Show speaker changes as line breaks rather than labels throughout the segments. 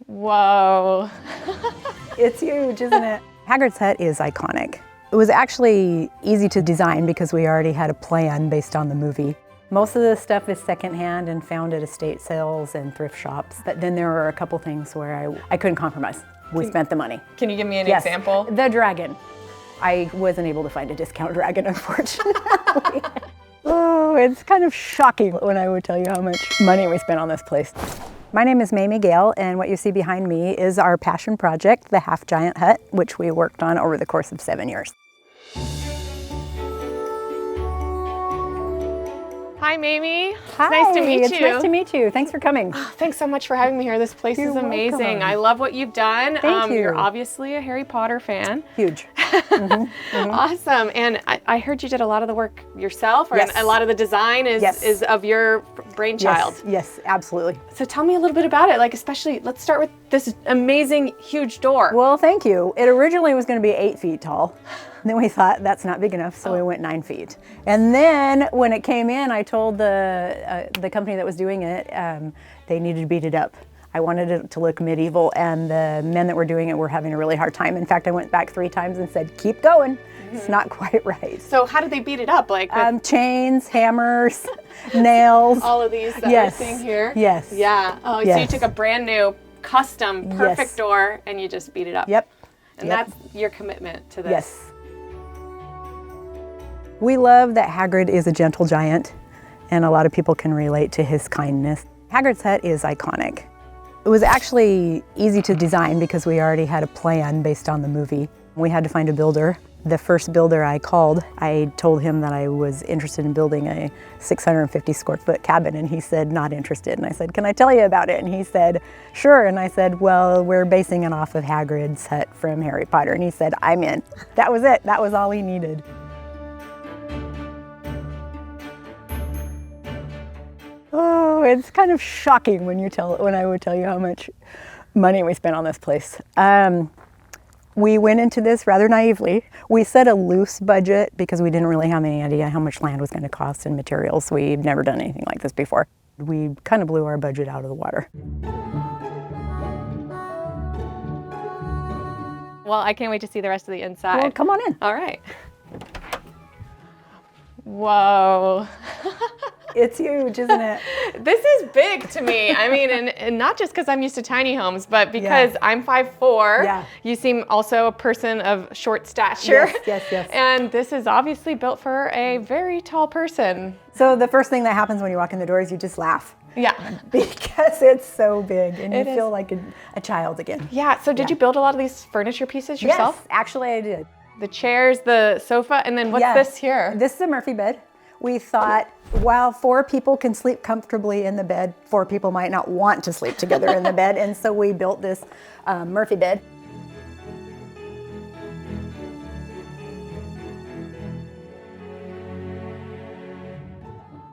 Whoa.
It's huge, isn't it? Hagrid's hut is iconic. It was actually easy to design because we already had a plan based on the movie. Most of the stuff is secondhand and found at estate sales and thrift shops. But then there were a couple things where I couldn't compromise. We spent the money.
Can you give me an
Yes.
example?
The dragon. I wasn't able to find a discount dragon, unfortunately. Oh, it's kind of shocking when I would tell you how much money we spent on this place. My name is Mamie Gale, and what you see behind me is our passion project, the Half Giant Hut, which we worked on over the course of 7 years.
Hi, Mamie.
Hi,
It's nice to meet you.
It's nice to meet you. Thanks for coming.
Thanks so much for having me here. This place
You're
is amazing.
welcome.
I love what you've done.
Thank you.
You're obviously a Harry Potter fan.
Huge.
Awesome. And I heard you did a lot of the work yourself, or
Yes.
a lot of the design
Yes.
is of your brainchild.
Yes, absolutely.
So tell me a little bit about it. Like, especially, let's start with this amazing, huge door.
Well, thank you. It originally was going to be 8 feet tall. And then we thought that's not big enough, so we went 9 feet. And then when it came in, I told the company that was doing it, they needed to beat it up. I wanted it to look medieval, and the men that were doing it were having a really hard time. In fact, I went back 3 times and said, keep going. It's not quite right.
So how did they beat it up? Like with
Chains, hammers, nails.
all of these that
Yes.
we're seeing here?
Yes.
Yeah. Oh, so you
Yes.
took a brand new, custom, perfect
Yes.
door and you just beat it up.
Yep.
And
Yep.
that's your commitment to this.
Yes. We love that Hagrid is a gentle giant, and a lot of people can relate to his kindness. Hagrid's hut is iconic. It was actually easy to design because we already had a plan based on the movie. We had to find a builder. The first builder I called, I told him that I was interested in building a 650 square foot cabin, and he said, not interested. And I said, can I tell you about it? And he said, sure. And I said, well, we're basing it off of Hagrid's hut from Harry Potter. And he said, I'm in. That was it. That was all he needed. Oh, it's kind of shocking when I would tell you how much money we spent on this place. We went into this rather naively. We set a loose budget because we didn't really have any idea how much land was going to cost and materials. We've never done anything like this before. We kind of blew our budget out of the water.
Well, I can't wait to see the rest of the inside.
Well, come on in.
All right. Whoa.
It's huge, isn't it?
This is big to me. I mean, and not just because I'm used to tiny homes, but because I'm 5'4".
Yeah.
You seem also a person of short stature.
Yes.
And this is obviously built for a very tall person.
So the first thing that happens when you walk in the door is you just laugh.
Yeah.
Because it's so big and you
It is.
feel like a child again.
Yeah. So did you build a lot of these furniture pieces yourself?
Yes, actually I did.
The chairs, the sofa, and then what's
Yes.
this here?
This is a Murphy bed. We thought, while 4 people can sleep comfortably in the bed, 4 people might not want to sleep together in the bed, and so we built this Murphy bed.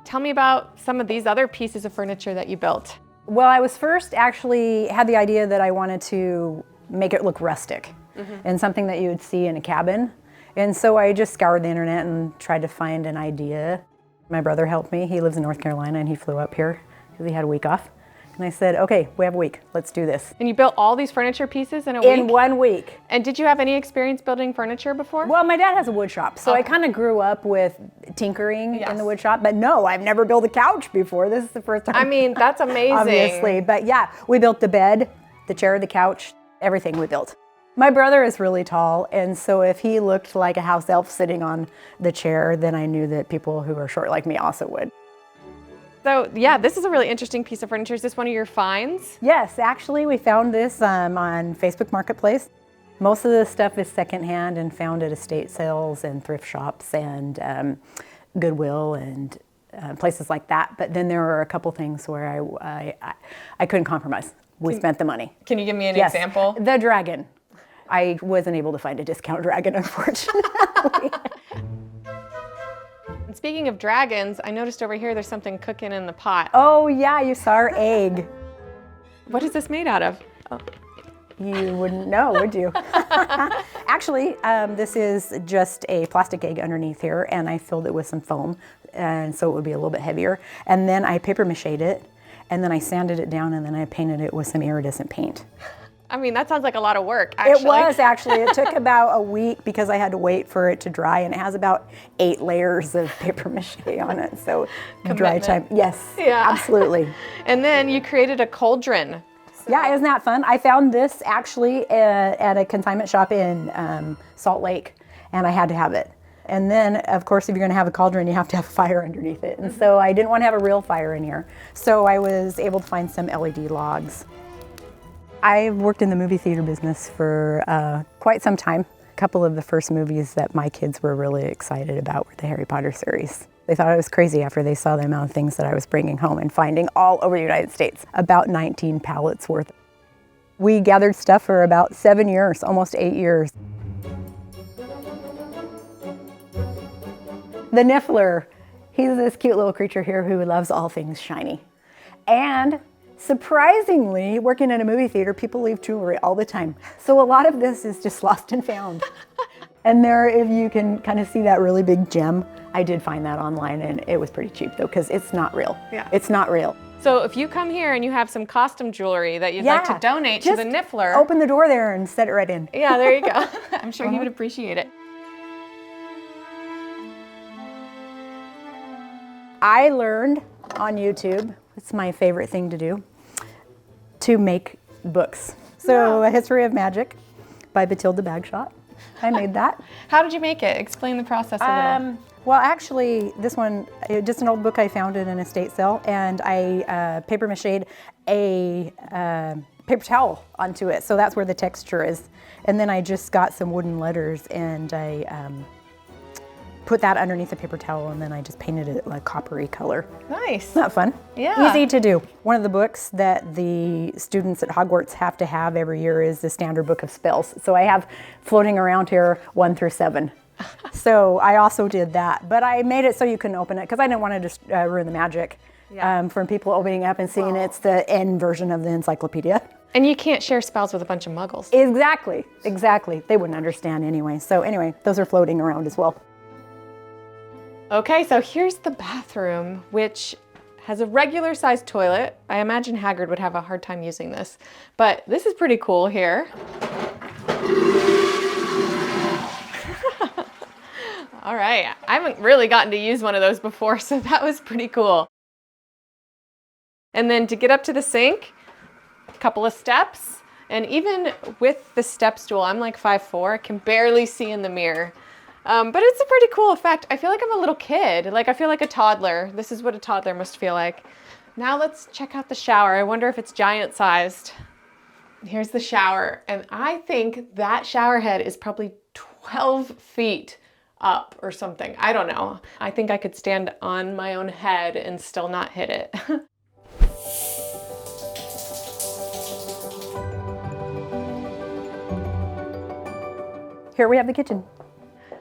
Tell me about some of these other pieces of furniture that you built.
Well, I was first actually had the idea that I wanted to make it look rustic and something that you would see in a cabin. And so I just scoured the internet and tried to find an idea. My brother helped me. He lives in North Carolina and he flew up here because he had a week off. And I said, okay, we have a week. Let's do this.
And you built all these furniture pieces in a week?
In 1 week.
And did you have any experience building furniture before?
Well, my dad has a wood shop, so I
Okay.
kind of grew up with tinkering
Yes.
in the wood shop. But no, I've never built a couch before. This is the first time.
I mean, that's amazing.
Obviously, but yeah, we built the bed, the chair, the couch, everything we built. My brother is really tall, and so if he looked like a house elf sitting on the chair, then I knew that people who are short like me also would.
So yeah, this is a really interesting piece of furniture. Is this one of your finds?
Yes, actually, we found this on Facebook Marketplace. Most of the stuff is secondhand and found at estate sales and thrift shops and Goodwill and places like that. But then there were a couple things where I couldn't compromise. We spent the money.
Can you give me an
Yes.
example?
The dragon. I wasn't able to find a discount dragon, unfortunately.
And speaking of dragons, I noticed over here there's something cooking in the pot.
Oh yeah, you saw our egg.
What is this made out of? Oh.
You wouldn't know, would you? Actually, this is just a plastic egg underneath here, and I filled it with some foam, and so it would be a little bit heavier. And then I paper mache'd it, and then I sanded it down, and then I painted it with some iridescent paint.
I mean, that sounds like a lot of work, actually.
It was, actually. It took about a week because I had to wait for it to dry, and it has about 8 layers of paper mache on it, so dry time. Yes,
yeah.
Absolutely.
And then you created a cauldron.
Yeah, isn't that fun? I found this actually at a consignment shop in Salt Lake, and I had to have it. And then, of course, if you're gonna have a cauldron, you have to have fire underneath it. And so I didn't want to have a real fire in here. So I was able to find some LED logs. I've worked in the movie theater business for quite some time. A couple of the first movies that my kids were really excited about were the Harry Potter series. They thought I was crazy after they saw the amount of things that I was bringing home and finding all over the United States, about 19 pallets worth. We gathered stuff for about 7 years, almost 8 years. The Niffler, he's this cute little creature here who loves all things shiny. And surprisingly, working in a movie theater, people leave jewelry all the time. So a lot of this is just lost and found. And there, if you can kind of see that really big gem, I did find that online, and it was pretty cheap though, because it's not real. Yeah. It's not real.
So if you come here and you have some costume jewelry that you'd like to donate to the Niffler.
Open the door there and set it right in.
Yeah, there you go. I'm sure he would appreciate it.
I learned on YouTube, it's my favorite thing to do, to make books. So A History of Magic by Batilda Bagshot. I made that.
How did you make it? Explain the process a little.
Well, actually, this one, just an old book I found in an estate sale, and I paper mache'd a paper towel onto it, so that's where the texture is. And then I just got some wooden letters, and I put that underneath the paper towel, and then I just painted it like coppery color.
Nice.
Isn't that fun?
Yeah.
Easy to do. One of the books that the students at Hogwarts have to have every year is the standard book of spells. So I have floating around here 1 through 7. So I also did that, but I made it so you can open it because I didn't want to just ruin the magic from people opening up and seeing it's the end version of the encyclopedia.
And you can't share spells with a bunch of muggles.
Exactly, exactly. They wouldn't understand anyway. So anyway, those are floating around as well.
Okay, so here's the bathroom, which has a regular sized toilet. I imagine Hagrid would have a hard time using this, but this is pretty cool here. All right, I haven't really gotten to use one of those before, so that was pretty cool. And then to get up to the sink, a couple of steps, and even with the step stool, I'm like 5'4", I can barely see in the mirror. But it's a pretty cool effect. I feel like I'm a little kid, like I feel like a toddler. This is what a toddler must feel like. Now let's check out the shower. I wonder if it's giant sized. Here's the shower, and I think that shower head is probably 12 feet up or something. I don't know. I think I could stand on my own head and still not hit it.
Here we have the kitchen.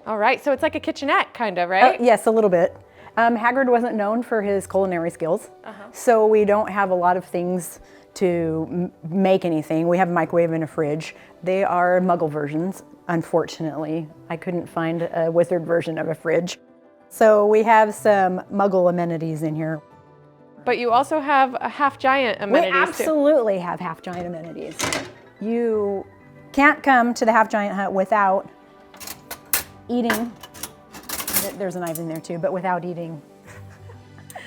All right, so it's like a kitchenette kind of, right?
Yes, a little bit. Hagrid wasn't known for his culinary skills, so we don't have a lot of things to make anything. We have a microwave and a fridge. They are Muggle versions, unfortunately. I couldn't find a wizard version of a fridge. So we have some Muggle amenities in here.
But you also have a half-giant amenities
We absolutely have half-giant amenities. You can't come to the half-giant hut without eating. There's a knife in there too, but without eating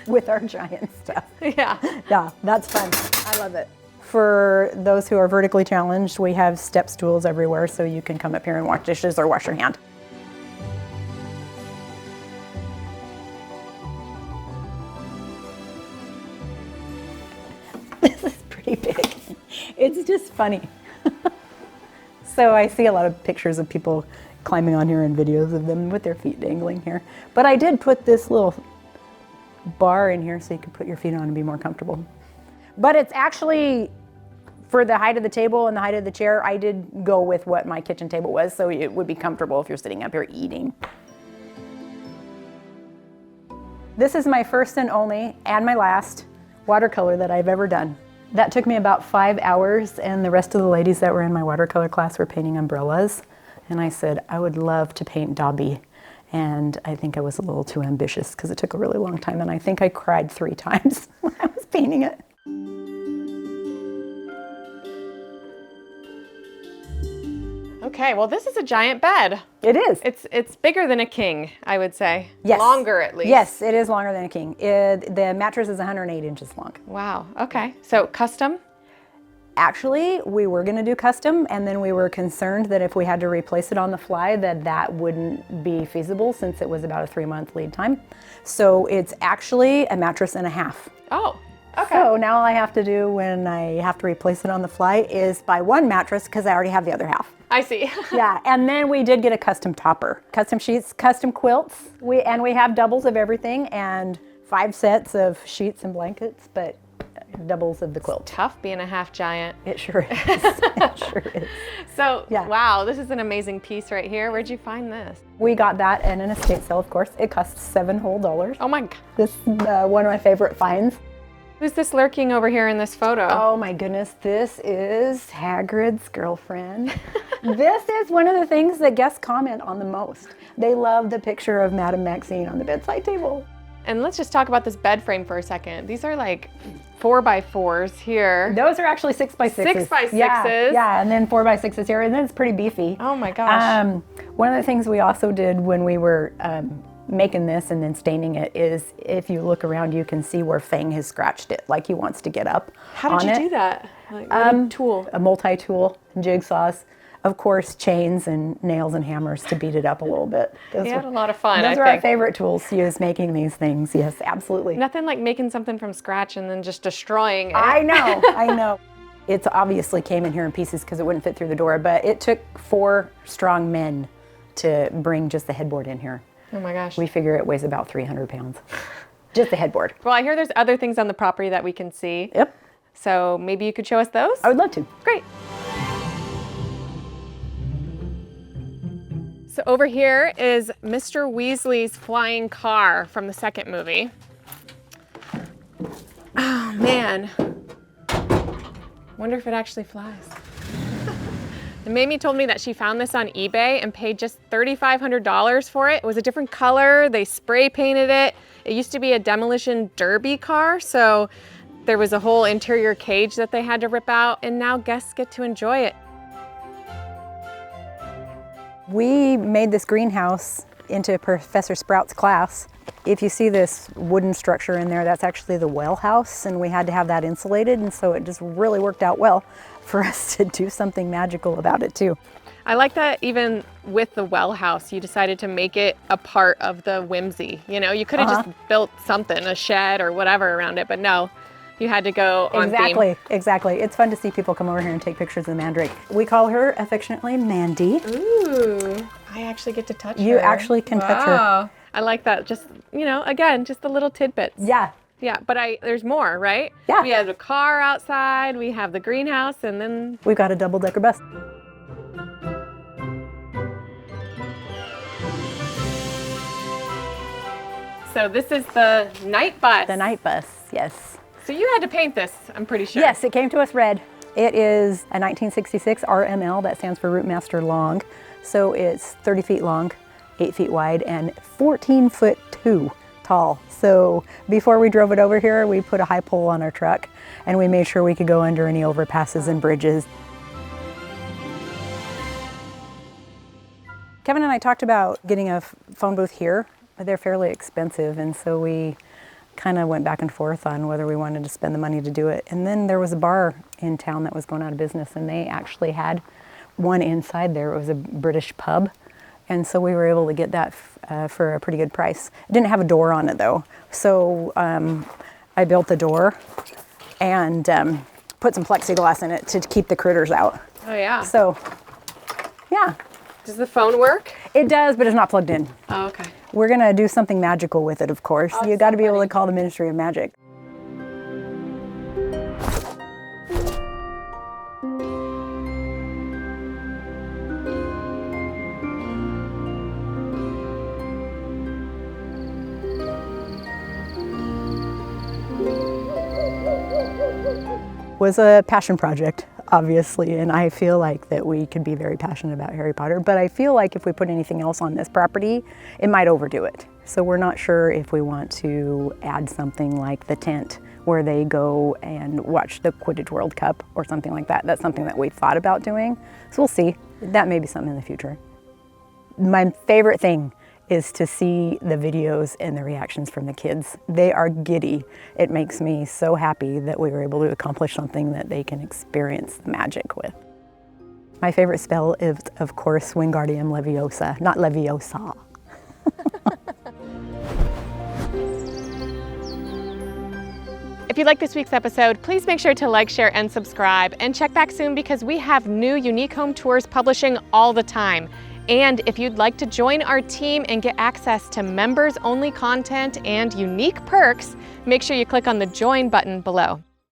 with our giant stuff.
Yeah.
Yeah, that's fun. I love it. For those who are vertically challenged, we have step stools everywhere, so you can come up here and wash dishes or wash your hand. This is pretty big. It's just funny. So I see a lot of pictures of people climbing on here and videos of them with their feet dangling here. But I did put this little bar in here so you could put your feet on and be more comfortable. But it's actually, for the height of the table and the height of the chair, I did go with what my kitchen table was, so it would be comfortable if you're sitting up here eating. This is my first and only, and my last, watercolor that I've ever done. That took me about 5 hours, and the rest of the ladies that were in my watercolor class were painting umbrellas. And I said, I would love to paint Dobby. And I think I was a little too ambitious because it took a really long time, and I think I cried 3 times when I was painting it.
Okay, well, this is a giant bed.
It is.
It's bigger than a king, I would say.
Yes.
Longer, at least.
Yes, it is longer than a king. The mattress is 108 inches long.
Wow, okay. So custom?
Actually, we were going to do custom, and then we were concerned that if we had to replace it on the fly, that wouldn't be feasible since it was about a 3-month lead time. So it's actually a mattress and a half.
Oh, okay.
So now all I have to do when I have to replace it on the fly is buy one mattress because I already have the other half.
I see.
Yeah, and then we did get a custom topper, custom sheets, custom quilts. We have doubles of everything and 5 sets of sheets and blankets, but doubles of the quilt.
Tough being a half giant.
It sure is. It sure is.
So,
yeah.
Wow, this is an amazing piece right here. Where'd you find this?
We got that in an estate sale, of course. It cost $7 whole.
Oh my God.
This is one of my favorite finds.
Who's this lurking over here in this photo?
Oh my goodness, this is Hagrid's girlfriend. This is one of the things that guests comment on the most. They love the picture of Madame Maxine on the bedside table.
And let's just talk about this bed frame for a second. These are like 4x4s here.
Those are actually 6x6s.
6x6s.
Yeah, and then 4x6s here, and then it's pretty beefy.
Oh my gosh.
One of the things we also did when we were making this and then staining it is if you look around, you can see where Fang has scratched it, like he wants to get up.
How did you do that? Like, what tool?
A multi-tool, jigsaws. Of course, chains and nails and hammers to beat it up a little bit.
We had a lot of fun,
Those are our favorite tools to use making these things. Yes, absolutely.
Nothing like making something from scratch and then just destroying it.
I know, I know. It obviously came in here in pieces because it wouldn't fit through the door, but it took 4 strong men to bring just the headboard in here.
Oh my gosh.
We figure it weighs about 300 pounds. Just the headboard.
Well, I hear there's other things on the property that we can see.
Yep.
So maybe you could show us those?
I would love to.
Great. So over here is Mr. Weasley's flying car from the second movie. Oh man. Wonder if it actually flies. And Mamie told me that she found this on eBay and paid just $3,500 for it. It was a different color. They spray painted it. It used to be a demolition derby car, so there was a whole interior cage that they had to rip out, and now guests get to enjoy it.
We made this greenhouse into Professor Sprout's class. If you see this wooden structure in there, that's actually the well house, and we had to have that insulated, and so it just really worked out well for us to do something magical about it too.
I like that even with the well house, you decided to make it a part of the whimsy. You know, you could have just built something, a shed or whatever around it, but no, you had to go on theme.
Exactly. It's fun to see people come over here and take pictures of the Mandrake. We call her affectionately Mandy.
Ooh, I actually get to touch her.
You actually can touch her.
I like that. Just, you know, again, just the little tidbits.
Yeah.
Yeah, but there's more, right?
Yeah.
We have a car outside, we have the greenhouse, and then
we've got a double-decker bus.
So this is the night bus.
The night bus, yes.
So you had to paint this, I'm pretty sure.
Yes, it came to us red. It is a 1966 RML, that stands for Routemaster Long. So it's 30 feet long, 8 feet wide, and 14'2" tall. So before we drove it over here, we put a high pole on our truck, and we made sure we could go under any overpasses and bridges. Kevin and I talked about getting a phone booth here, but they're fairly expensive, and so we kind of went back and forth on whether we wanted to spend the money to do it. And then there was a bar in town that was going out of business, and they actually had one inside there. It was a British pub, and so we were able to get that for a pretty good price. It didn't have a door on it though, so I built the door and put some plexiglass in it to keep the critters out.
Oh yeah.
So, yeah.
Does the phone work?
It does, but it's not plugged in.
Oh, okay.
We're gonna do something magical with it, of course.
Oh,
you got to be able to call the Ministry of Magic. Was a passion project, obviously, and I feel like that we could be very passionate about Harry Potter, but I feel like if we put anything else on this property, it might overdo it. So we're not sure if we want to add something like the tent where they go and watch the Quidditch World Cup or something like that. That's something that we thought about doing. So we'll see. That may be something in the future. My favorite thing is to see the videos and the reactions from the kids. They are giddy. It makes me so happy that we were able to accomplish something that they can experience the magic with. My favorite spell is, of course, Wingardium Leviosa, not Leviosa.
If you like this week's episode, please make sure to like, share, and subscribe. And check back soon because we have new unique home tours publishing all the time. And if you'd like to join our team and get access to members-only content and unique perks, make sure you click on the join button below.